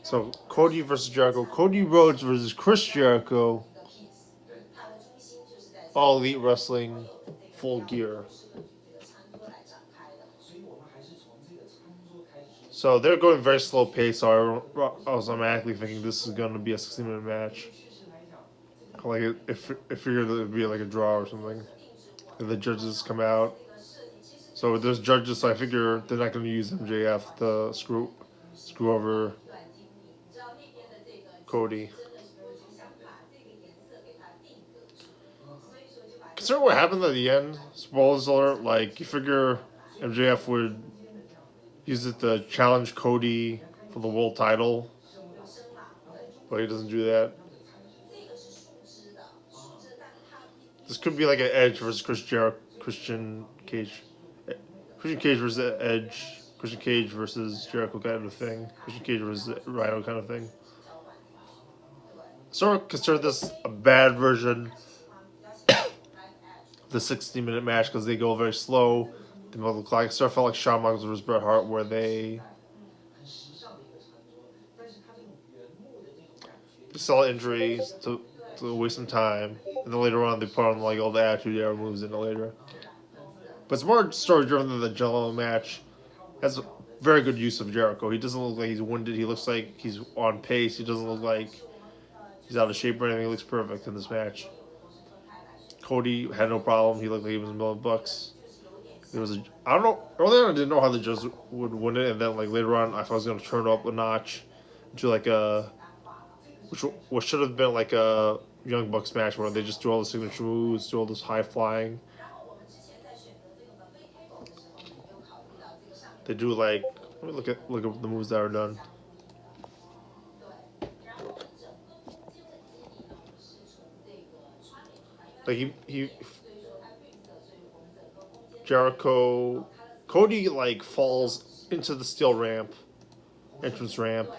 So Cody versus Jericho. Cody Rhodes versus Chris Jericho. All Elite Wrestling, full gear. So they're going very slow pace. So I was automatically thinking this is going to be a 60-minute match. Like if figured it would be like a draw or something. If the judges come out. So there's judges, so I figure they're not going to use MJF to screw over Cody. Considering what happened at the end, spoilers alert, like you figure MJF would use it to challenge Cody for the world title, but he doesn't do that. This could be like an Edge versus Christian Cage. Christian Cage versus Edge. Christian Cage versus Jericho kind of thing. Christian Cage versus Rhino kind of thing. Sort of consider this a bad version of the 60-minute match because they go very slow. They middle of the clock. It sort of felt like Shawn Michaels versus Bret Hart where they sell injuries to waste some time. And then later on they put on like all the Attitude Era moves in it later. But it's more story driven than the Jello match. Has very good use of Jericho. He doesn't look like he's winded. He looks like he's on pace. He doesn't look like he's out of shape or anything. He looks perfect in this match. Cody had no problem. He looked like he was $1,000,000. There was I don't know. Early on, I didn't know how the judges would win it, and then like later on, I thought I was going to turn it up a notch to like a what should have been like a Young Bucks match where they just do all the signature moves, do all this high flying. They do like let me look at the moves that are done. Like he Jericho Cody like falls into the steel ramp, entrance ramp.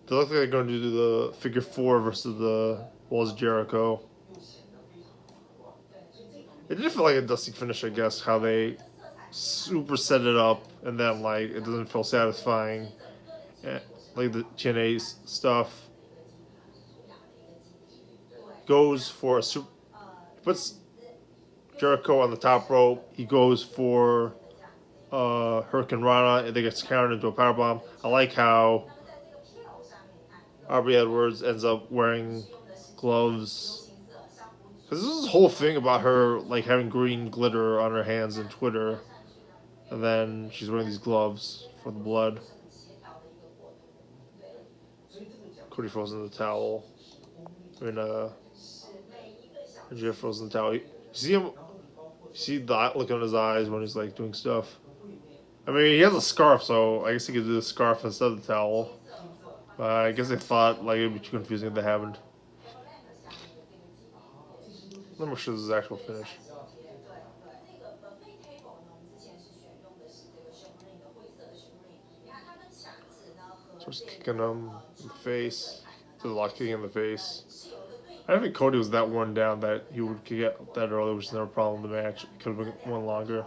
They look like they're going to do the figure four versus the Walls of Jericho. It did feel like a dusty finish, I guess, how they super set it up and then like it doesn't feel satisfying. Like the TNA stuff goes for a super. Puts Jericho on the top rope. He goes for Hurricane Rana and they gets countered into a powerbomb. I like how Aubrey Edwards ends up wearing gloves. Because this is this whole thing about her like having green glitter on her hands in Twitter. And then she's wearing these gloves for the blood. Cody throws in the towel. I mean, Jeff throws in the towel. You see him? You see that look in his eyes when he's like doing stuff. I mean, he has a scarf, so I guess he could do the scarf instead of the towel. I guess they thought like it'd be too confusing if they haven't. Let me show this is actual finish. Starts kicking him in the face. Does a lot of kicking in the face. I don't think Cody was that worn down that he would get that early, which is never a problem in the match. It could have been one longer.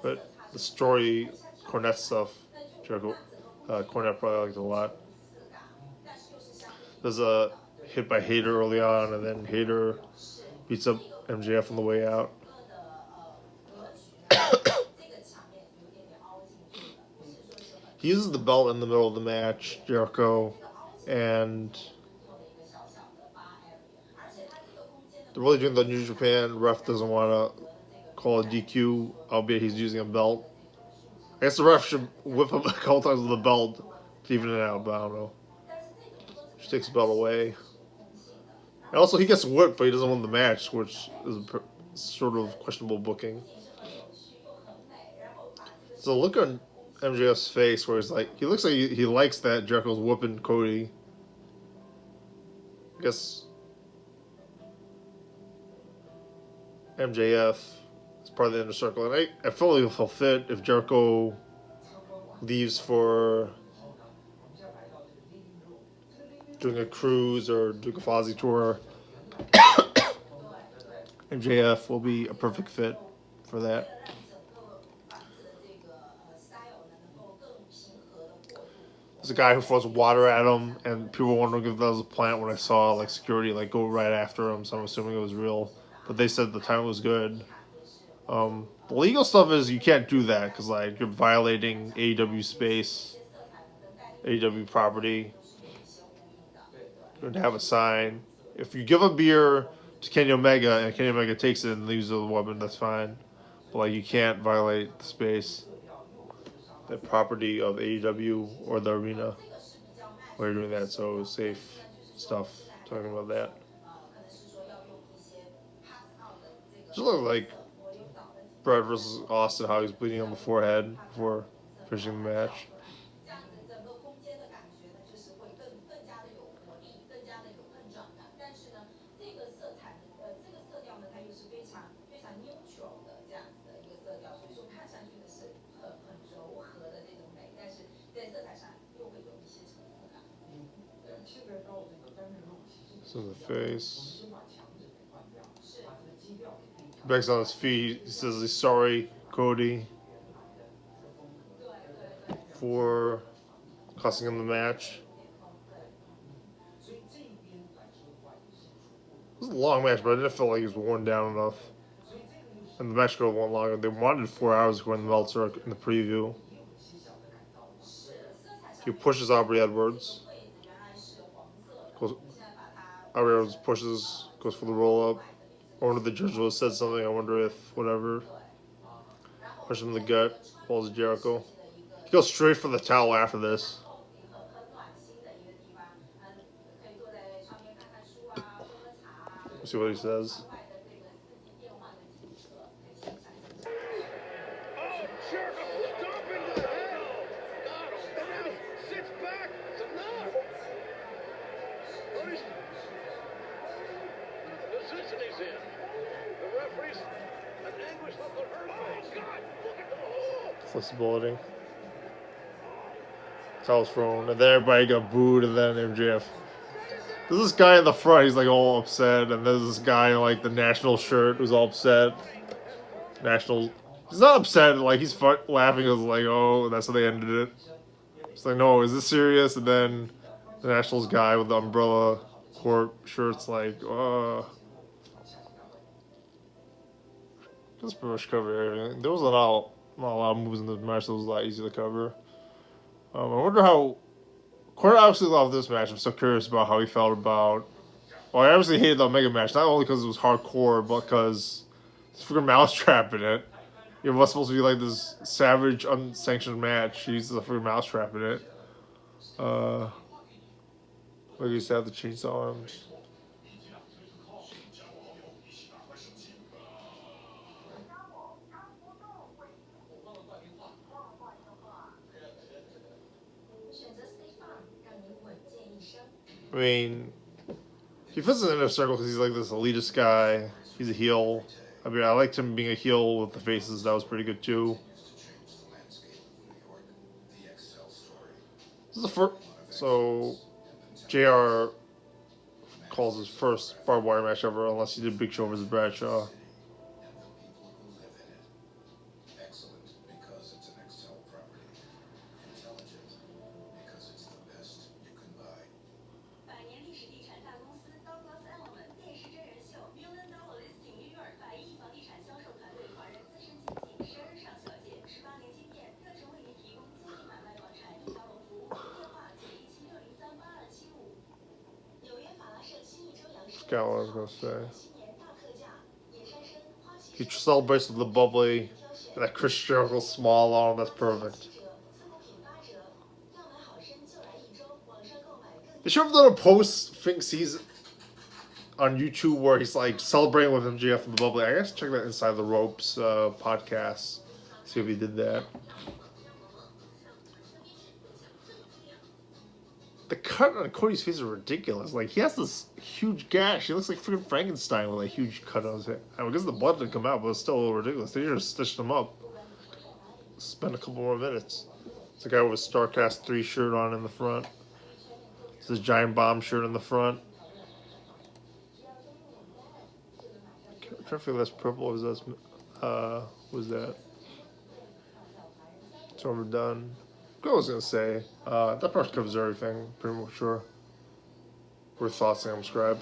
But the story, Cornette stuff, Jericho, Cornette probably liked a lot. There's a hit by Hayter early on, and then Hayter beats up MJF on the way out. He uses the belt in the middle of the match, Jericho, and they're really doing the New Japan. Ref doesn't want to call a DQ, albeit he's using a belt. I guess the ref should whip him a couple times with the belt to even it out, but I don't know. She takes the belt away. And also, he gets whipped, but he doesn't win the match, which is sort of questionable booking. So look on MJF's face where he's like, he looks like he likes that Jericho's whooping Cody. I guess MJF as part of the Inner Circle. And I feel like he'll fit if Jericho leaves for doing a cruise or doing a Fozzy tour. MJF will be a perfect fit for that. There's a guy who throws water at him, and people were wondering if that was a plant when I saw like security like go right after him. So I'm assuming it was real, but they said the time was good. The legal stuff is you can't do that because like you're violating AEW space, AEW property. You're going to have a sign. If you give a beer to Kenny Omega and Kenny Omega takes it and leaves the weapon, that's fine. But like you can't violate the space, the property of AEW or the arena while you're doing that. So safe stuff. Talking about that. Just look like Brett versus Austin, how he's bleeding on the forehead before finishing the match. So the face. Beck's on his feet. He says he's sorry, Cody, for costing him the match. It was a long match, but I didn't feel like he was worn down enough. And the match could have went longer. They wanted 4 hours according to Meltzer in the preview. He pushes Aubrey Edwards. Aubrey Edwards pushes, goes for the roll up. I wonder if the judge would have said something. I wonder if whatever. Push him in the gut. Falls Jericho. He goes straight for the towel after this. Let's see what he says. Flexibility. Towel's thrown, and then everybody got booed, and then MJF. There's this guy in the front, he's like all upset, and there's this guy in like the national shirt who's all upset. National. He's not upset, like he's laughing, because like, oh, that's how they ended it. It's like, no, is this serious? And then the Nationals guy with the umbrella court shirt's like, Let's pretty much cover everything. There was not a lot of moves in the match, so it was a lot easier to cover. I wonder how. Corey obviously loved this match. I'm so curious about how he felt about. Well, I obviously hated the Omega match, not only because it was hardcore, but because there's a freaking mousetrap in it. It was supposed to be like this savage, unsanctioned match. He's a freaking mousetrap in it. Look, he used to have the chainsaw arms. I mean, he fits in the Inner Circle because he's like this elitist guy. He's a heel. I mean, I liked him being a heel with the faces. That was pretty good too. This is the first. So, JR calls his first barbed wire match ever, unless he did Big Show versus Bradshaw. Forgot what I was going to say. He celebrates with the bubbly, and that Chris Jericho smile on him. That's perfect. They should have done a post season on YouTube where he's like celebrating with MJF and the bubbly. I guess check that Inside the Ropes podcast. See if he did that. The cut on Cody's face is ridiculous. Like, he has this huge gash. He looks like freaking Frankenstein with a huge cut on his head. I guess the blood didn't come out, but it's still a little ridiculous. They just stitched him up. Spend a couple more minutes. It's a guy with a StarCast 3 shirt on in the front. It's his Giant Bomb shirt in the front. I'm trying to figure that's purple. Was that? It's overdone. What I was going to say, that part covers everything, pretty much sure. We're thoughts and subscribe.